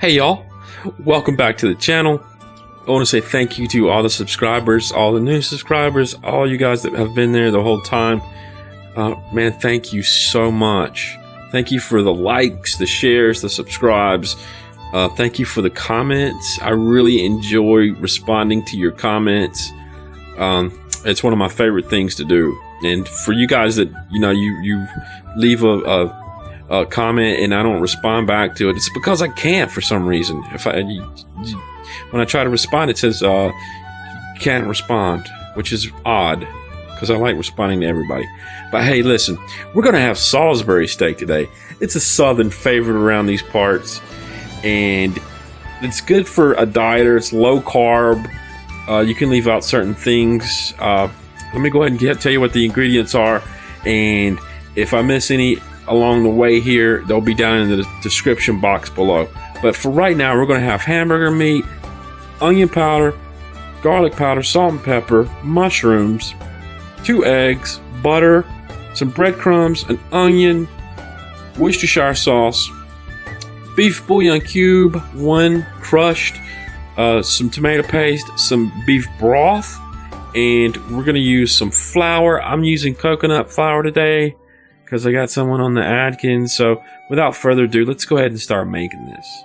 Hey y'all, welcome back to the channel. I want to say thank you to all the subscribers, all the new subscribers, all you guys that have been there the whole time. Man, thank you so much. Thank you for the likes, the shares, the subscribes. Thank you for the comments. I really enjoy responding to your comments. It's one of my favorite things to do. And for you guys that, you leave a comment and I don't respond back to it, it's because I can't for some reason. When I try to respond, it says can't respond, which is odd because I like responding to everybody. But hey, listen, we're gonna have Salisbury steak today. It's a southern favorite around these parts, and it's good for a dieter. It's low carb. You can leave out certain things. Let me go ahead and tell you what the ingredients are, and if I miss any along the way here, they'll be down in the description box below. But for right now, we're going to have hamburger meat, onion powder, garlic powder, salt and pepper, mushrooms, 2 eggs, butter, some breadcrumbs, an onion, Worcestershire sauce, beef bouillon cube, 1 crushed, some tomato paste, some beef broth, and we're going to use some flour. I'm using coconut flour today because I got someone on the Atkins. So without further ado, let's go ahead and start making this.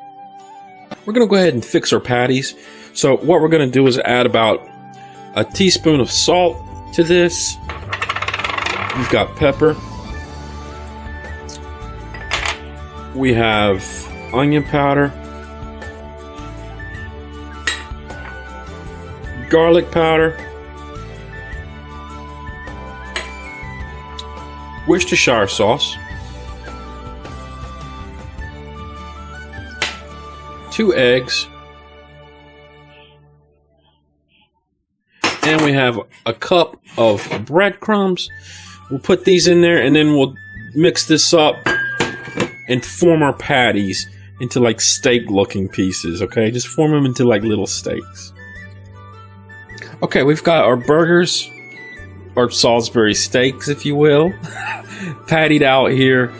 We're going to go ahead and fix our patties. So what we're going to do is add about a teaspoon of salt to this. We've got pepper. We have onion powder, garlic powder, Worcestershire sauce, 2 eggs, and we have a cup of breadcrumbs. We'll put these in there and then we'll mix this up and form our patties into like steak looking pieces. Okay, just form them into like little steaks. Okay, we've got our burgers, or Salisbury steaks, if you will, pattied out here.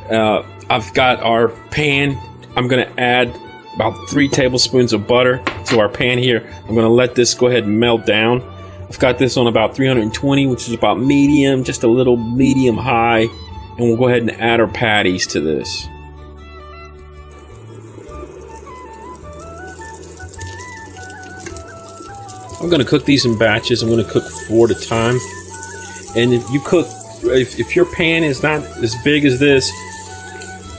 I've got our pan. I'm going to add about 3 tablespoons of butter to our pan here. I'm going to let this go ahead and melt down. I've got this on about 320, which is about medium, just a little medium high. And we'll go ahead and add our patties to this. I'm going to cook these in batches. I'm going to cook 4 at a time. And if you cook, if your pan is not as big as this,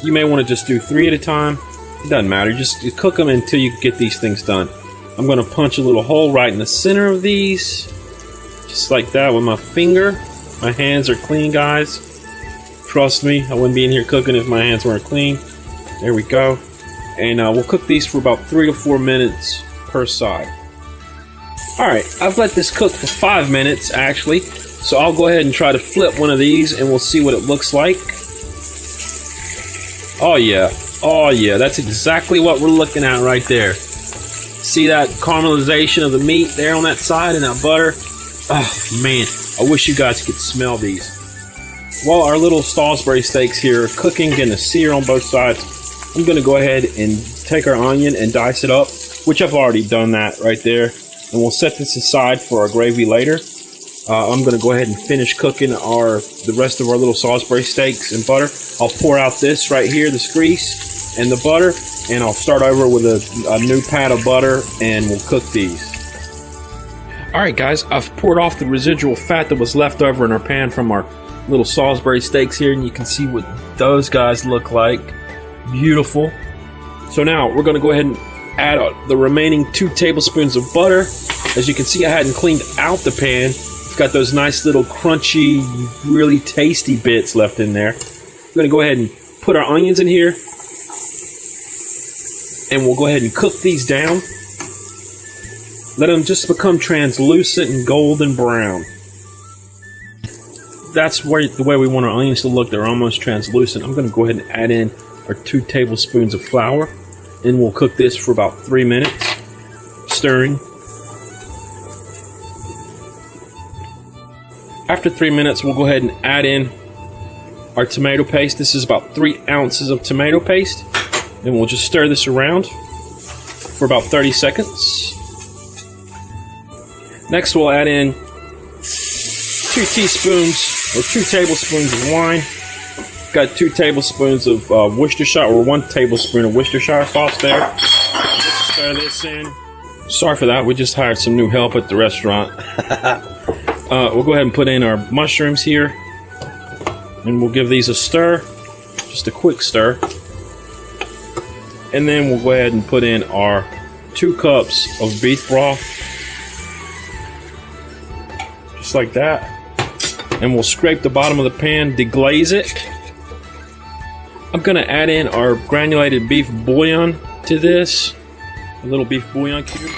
you may want to just do 3 at a time. It doesn't matter. You cook them until you get these things done. I'm going to punch a little hole right in the center of these, just like that with my finger. My hands are clean, guys. Trust me, I wouldn't be in here cooking if my hands weren't clean. There we go. And we'll cook these for about 3 to 4 minutes per side. Alright, I've let this cook for 5 minutes actually. So I'll go ahead and try to flip one of these and we'll see what it looks like. Oh yeah, that's exactly what we're looking at right there. See that caramelization of the meat there on that side and that butter? Oh man, I wish you guys could smell these. While our little Salisbury steaks here are cooking, getting a sear on both sides, I'm gonna go ahead and take our onion and dice it up, which I've already done that right there. And we'll set this aside for our gravy later. I'm going to go ahead and finish cooking the rest of our little Salisbury steaks in butter. I'll pour out this right here, this grease and the butter, and I'll start over with a new pat of butter and we'll cook these. Alright guys, I've poured off the residual fat that was left over in our pan from our little Salisbury steaks here, and you can see what those guys look like. Beautiful. So now we're going to go ahead and add the remaining 2 tablespoons of butter. As you can see, I hadn't cleaned out the pan. It's got those nice little crunchy, really tasty bits left in there. We're going to go ahead and put our onions in here. And we'll go ahead and cook these down. Let them just become translucent and golden brown. That's the way we want our onions to look. They're almost translucent. I'm going to go ahead and add in our 2 tablespoons of flour. And we'll cook this for about 3 minutes, stirring. After 3 minutes, we'll go ahead and add in our tomato paste. This is about 3 ounces of tomato paste. And we'll just stir this around. for about 30 seconds. Next, we'll add in 2 teaspoons or 2 tablespoons of wine. Got 2 tablespoons of Worcestershire, or 1 tablespoon of Worcestershire sauce there. Just stir this in. Sorry for that, we just hired some new help at the restaurant. We'll go ahead and put in our mushrooms here. And we'll give these a stir. Just a quick stir. And then we'll go ahead and put in our 2 cups of beef broth. Just like that. And we'll scrape the bottom of the pan, deglaze it. I'm gonna add in our granulated beef bouillon to this. A little beef bouillon cube.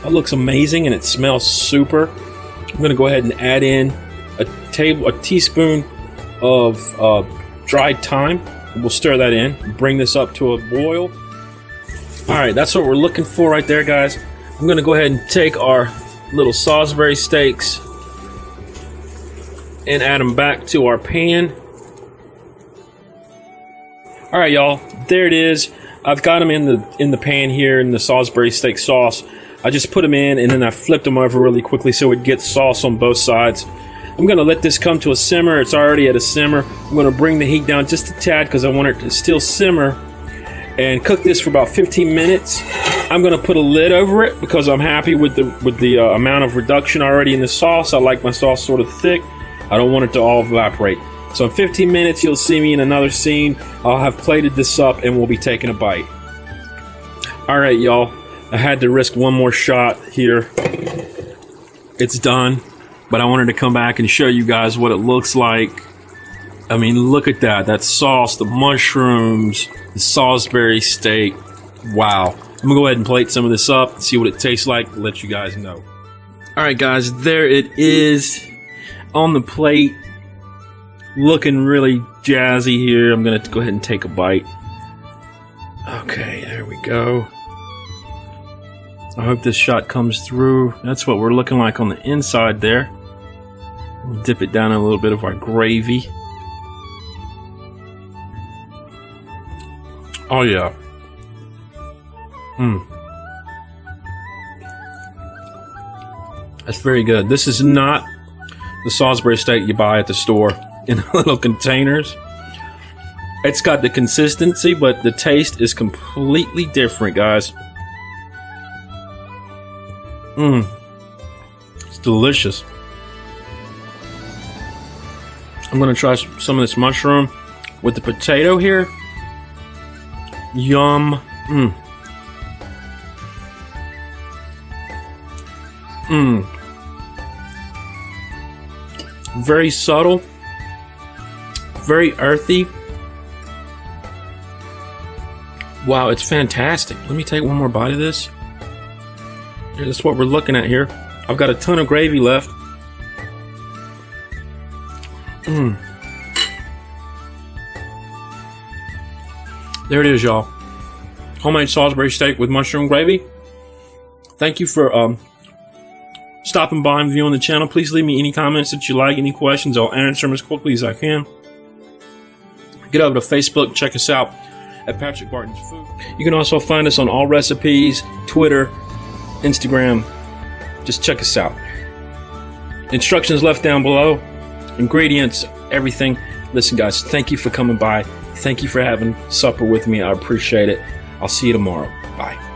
That looks amazing and it smells super. I'm gonna go ahead and add in a teaspoon of dried thyme. We'll stir that in, bring this up to a boil. All right, that's what we're looking for right there, guys. I'm gonna go ahead and take our little Salisbury steaks and add them back to our pan. All right, y'all, there it is. I've got them in the pan here in the Salisbury steak sauce. I just put them in and then I flipped them over really quickly so it gets sauce on both sides. I'm gonna let this come to a simmer. It's already at a simmer. I'm gonna bring the heat down just a tad because I want it to still simmer and cook this for about 15 minutes. I'm gonna put a lid over it because I'm happy with the amount of reduction already in the sauce. I like my sauce sort of thick. I don't want it to all evaporate. So in 15 minutes, you'll see me in another scene. I'll have plated this up and we'll be taking a bite. All right, y'all. I had to risk one more shot here. It's done, but I wanted to come back and show you guys what it looks like. I mean, look at that. That sauce, the mushrooms, the Salisbury steak. Wow. I'm gonna go ahead and plate some of this up and see what it tastes like, let you guys know. All right, guys, there it is on the plate. Looking really jazzy here. I'm gonna go ahead and take a bite. Okay, there we go. I hope this shot comes through. That's what we're looking like on the inside there. We'll dip it down in a little bit of our gravy. Oh yeah. That's very good. This is not the Salisbury steak you buy at the store in little containers. It's got the consistency, but the taste is completely different, guys. It's delicious. I'm gonna try some of this mushroom with the potato here. Yum. Very subtle, very earthy. Wow, it's fantastic. Let me take one more bite of this. That's what we're looking at here. I've got a ton of gravy left. There it is, y'all. Homemade Salisbury steak with mushroom gravy. Thank you for stopping by and viewing the channel. Please leave me any comments that you like, any questions. I'll answer them as quickly as I can. Get over to Facebook, check us out at Patrick Barton's Food. You can also find us on All Recipes, Twitter, Instagram. Just check us out. Instructions left down below. Ingredients, everything. Listen, guys, thank you for coming by. Thank you for having supper with me. I appreciate it. I'll see you tomorrow. Bye.